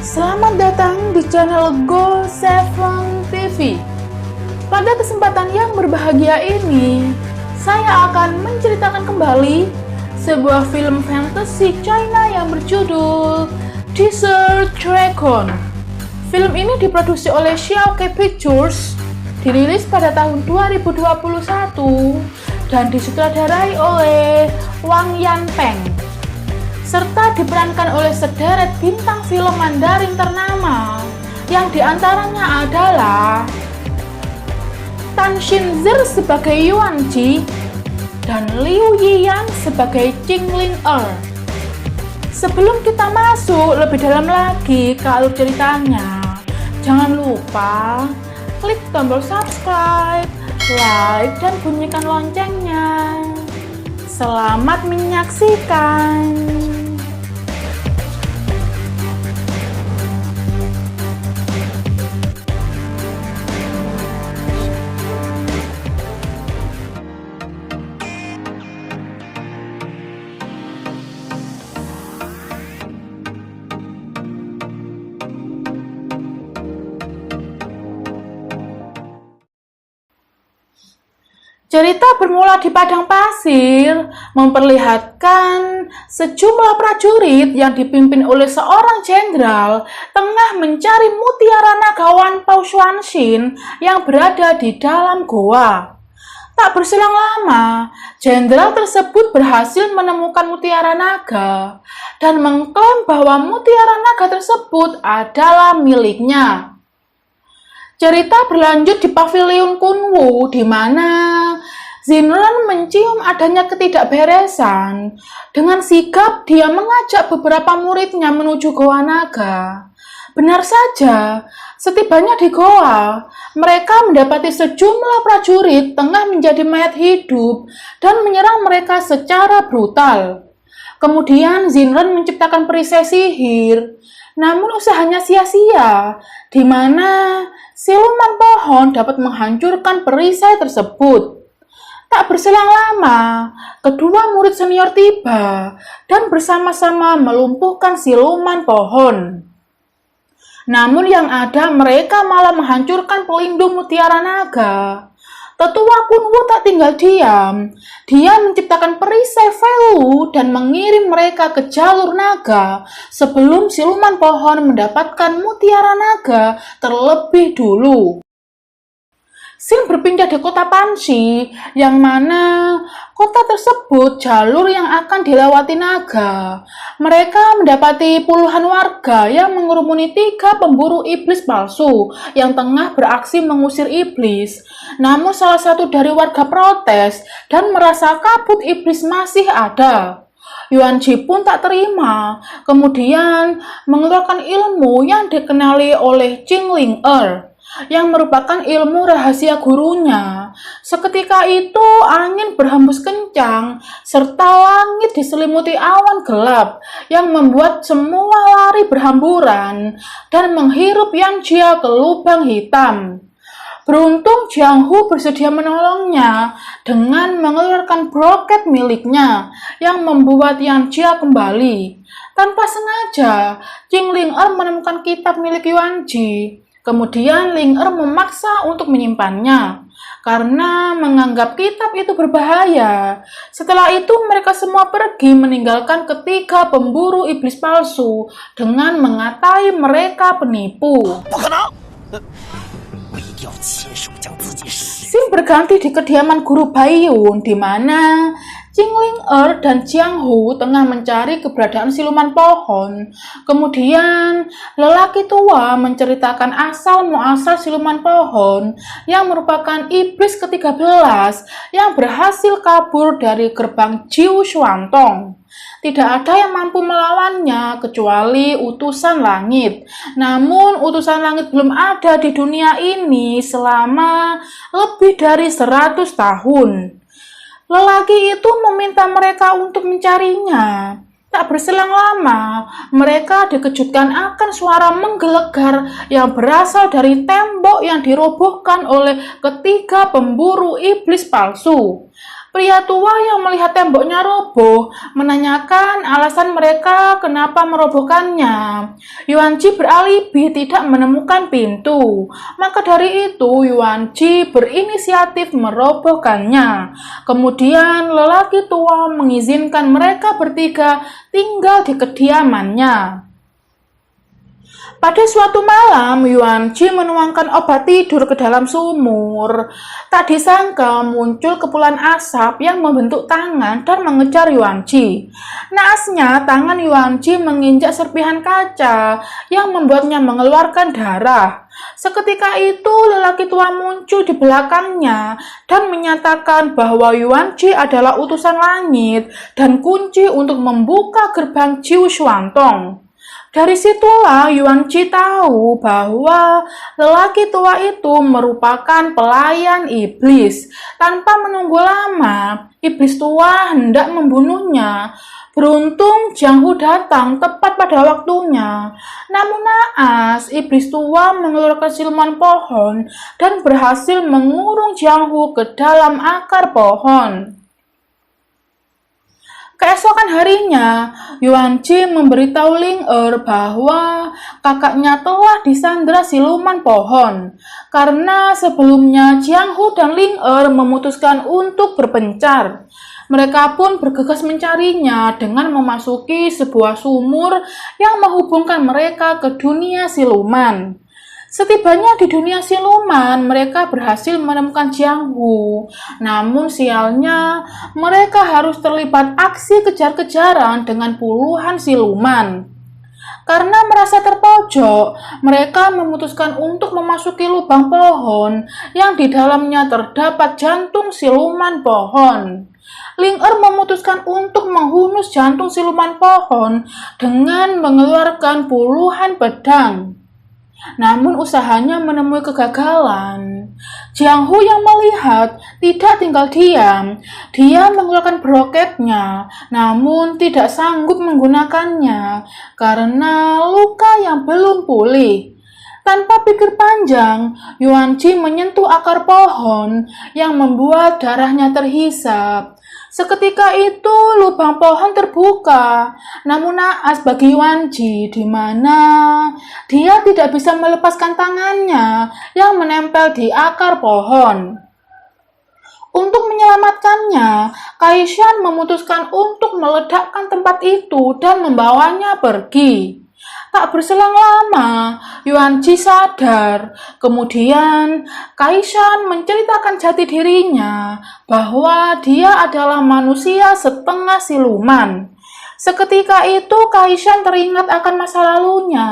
Selamat datang di channel Go7 TV. Pada kesempatan yang berbahagia ini, saya akan menceritakan kembali sebuah film fantasy China yang berjudul Desert Dragon. Film ini diproduksi oleh Xiaoke Pictures, dirilis pada tahun 2021 dan disutradarai oleh Wang Yanpeng, serta diperankan oleh sederet bintang film Mandarin ternama yang diantaranya adalah Tan Xinzi sebagai Yuan Ji dan Liu Yiyan sebagai Qingling Er. Sebelum kita masuk lebih dalam lagi ke alur ceritanya, jangan lupa klik tombol subscribe, like, dan bunyikan loncengnya. Selamat menyaksikan. Cerita bermula di padang pasir, memperlihatkan sejumlah prajurit yang dipimpin oleh seorang jenderal tengah mencari mutiara naga Wanpao Xuanxin yang berada di dalam goa. Tak berselang lama, jenderal tersebut berhasil menemukan mutiara naga dan mengklaim bahwa mutiara naga tersebut adalah miliknya. Cerita berlanjut di pavilion Kunwu, di mana Zinran mencium adanya ketidakberesan. Dengan sigap, dia mengajak beberapa muridnya menuju Goa Naga. Benar saja, setibanya di goa, mereka mendapati sejumlah prajurit tengah menjadi mayat hidup dan menyerang mereka secara brutal. Kemudian Zinran menciptakan perisai sihir, namun usahanya sia-sia, di mana siluman pohon dapat menghancurkan perisai tersebut. Tak berselang lama, kedua murid senior tiba dan bersama-sama melumpuhkan siluman pohon. Namun yang ada mereka malah menghancurkan pelindung mutiara naga. Tetua Kunwu tak tinggal diam. Dia menciptakan perisai Velu dan mengirim mereka ke jalur naga sebelum siluman pohon mendapatkan mutiara naga terlebih dulu. Scene berpindah di kota Panxi, yang mana kota tersebut jalur yang akan dilewati naga. Mereka mendapati puluhan warga yang mengerumuni 3 pemburu iblis palsu yang tengah beraksi mengusir iblis. Namun salah satu dari warga protes dan merasa kabut iblis masih ada. Yuan Ji pun tak terima, kemudian mengeluarkan ilmu yang dikenali oleh Qingling Er, yang merupakan ilmu rahasia gurunya. Seketika itu angin berhembus kencang serta langit diselimuti awan gelap yang membuat semua lari berhamburan dan menghirup Yang Jia ke lubang hitam. Beruntung Jiang Hu bersedia menolongnya dengan mengeluarkan broket miliknya yang membuat Yang Jia kembali. Tanpa sengaja, Qingling Er menemukan kitab milik Yuan Ji. Kemudian Ling Er memaksa untuk menyimpannya karena menganggap kitab itu berbahaya. Setelah itu mereka semua pergi meninggalkan ketiga pemburu iblis palsu dengan mengatai mereka penipu. Scene berganti di kediaman guru Baiyun, di mana Qingling Er dan Jiang Hu tengah mencari keberadaan siluman pohon. Kemudian, lelaki tua menceritakan asal-muasal siluman pohon yang merupakan iblis ke-13 yang berhasil kabur dari gerbang Jiu Xuantong. Tidak ada yang mampu melawannya kecuali utusan langit. Namun, utusan langit belum ada di dunia ini selama lebih dari 100 tahun. Lelaki itu meminta mereka untuk mencarinya. Tak berselang lama, mereka dikejutkan akan suara menggelegar yang berasal dari tembok yang dirobohkan oleh ketiga pemburu iblis palsu. Pria tua yang melihat temboknya roboh menanyakan alasan mereka kenapa merobohkannya. Yuanji beralibi tidak menemukan pintu. Maka dari itu Yuanji berinisiatif merobohkannya. Kemudian lelaki tua mengizinkan mereka bertiga tinggal di kediamannya. Pada suatu malam, Yuanji menuangkan obat tidur ke dalam sumur. Tak disangka muncul kepulan asap yang membentuk tangan dan mengejar Yuanji. Naasnya, tangan Yuanji menginjak serpihan kaca yang membuatnya mengeluarkan darah. Seketika itu, lelaki tua muncul di belakangnya dan menyatakan bahwa Yuanji adalah utusan langit dan kunci untuk membuka gerbang Jiu Xuantong. Dari situlah Yuanji tahu bahwa lelaki tua itu merupakan pelayan iblis. Tanpa menunggu lama, iblis tua hendak membunuhnya. Beruntung Jiang Hu datang tepat pada waktunya. Namun naas, iblis tua mengeluarkan siluman pohon dan berhasil mengurung Jiang Hu ke dalam akar pohon. Keesokan harinya, Yuanji memberitahu Ling bahwa kakaknya telah disandra siluman pohon. Karena sebelumnya Jiang Hu dan Ling memutuskan untuk berpencar. Mereka pun bergegas mencarinya dengan memasuki sebuah sumur yang menghubungkan mereka ke dunia siluman. Setibanya di dunia siluman, mereka berhasil menemukan Jiang Hu. Namun sialnya, mereka harus terlibat aksi kejar-kejaran dengan puluhan siluman. Karena merasa terpojok, mereka memutuskan untuk memasuki lubang pohon yang di dalamnya terdapat jantung siluman pohon. Ling memutuskan untuk menghunus jantung siluman pohon dengan mengeluarkan puluhan pedang. Namun usahanya menemui kegagalan. Jiang Hu yang melihat tidak tinggal diam. Dia mengeluarkan broketnya, namun tidak sanggup menggunakannya karena luka yang belum pulih. Tanpa pikir panjang, Yuanji menyentuh akar pohon yang membuat darahnya terhisap. Seketika itu lubang pohon terbuka, namun naas bagi Yuanji di mana dia tidak bisa melepaskan tangannya yang menempel di akar pohon. Untuk menyelamatkannya, Kaishan memutuskan untuk meledakkan tempat itu dan membawanya pergi. Tak berselang lama, Yuanji sadar. Kemudian, Kaishan menceritakan jati dirinya bahwa dia adalah manusia setengah siluman. Seketika itu, Kaishan teringat akan masa lalunya.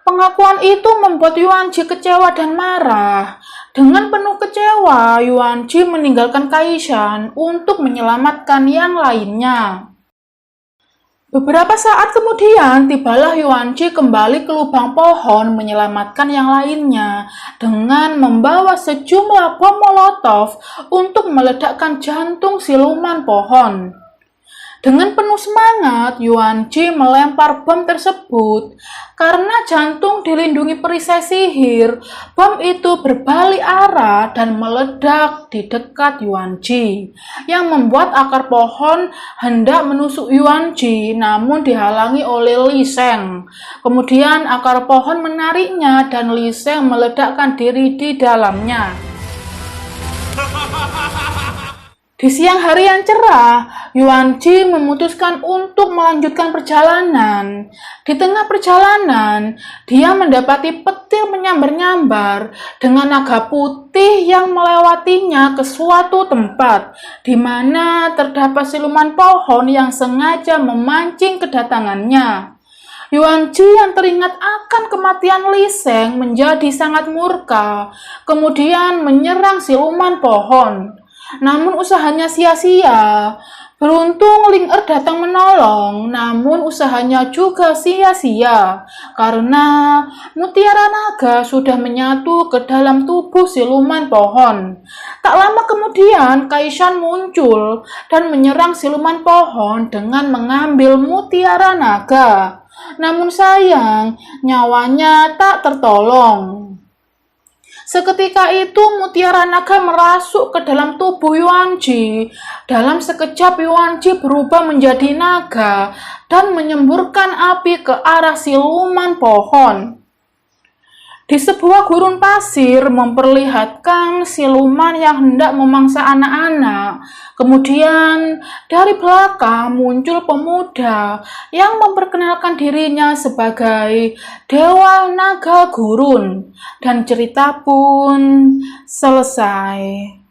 Pengakuan itu membuat Yuanji kecewa dan marah. Dengan penuh kecewa, Yuanji meninggalkan Kaishan untuk menyelamatkan yang lainnya. Beberapa saat kemudian, tibalah Yuanji kembali ke lubang pohon menyelamatkan yang lainnya dengan membawa sejumlah bom molotov untuk meledakkan jantung siluman pohon. Dengan penuh semangat, Yuanji melempar bom tersebut. Karena jantung dilindungi perisai sihir, bom itu berbalik arah dan meledak di dekat Yuanji, yang membuat akar pohon hendak menusuk Yuanji, namun dihalangi oleh Li Sheng. Kemudian akar pohon menariknya dan Li Sheng meledakkan diri di dalamnya. Di siang hari yang cerah, Yuanji memutuskan untuk melanjutkan perjalanan. Di tengah perjalanan, dia mendapati petir menyambar-nyambar dengan naga putih yang melewatinya ke suatu tempat, di mana terdapat siluman pohon yang sengaja memancing kedatangannya. Yuanji yang teringat akan kematian Li Sheng menjadi sangat murka, kemudian menyerang siluman pohon. Namun usahanya sia-sia. Beruntung Ling datang menolong, namun usahanya juga sia-sia karena mutiara naga sudah menyatu ke dalam tubuh siluman pohon. Tak lama kemudian Kaishan muncul dan menyerang siluman pohon dengan mengambil mutiara naga. Namun sayang, nyawanya tak tertolong. Seketika itu mutiara naga merasuk ke dalam tubuh Yuanji. Dalam sekejap Yuanji berubah menjadi naga dan menyemburkan api ke arah siluman pohon. Di sebuah gurun pasir memperlihatkan siluman yang hendak memangsa anak-anak. Kemudian dari belakang muncul pemuda yang memperkenalkan dirinya sebagai Dewa Naga Gurun. Dan cerita pun selesai.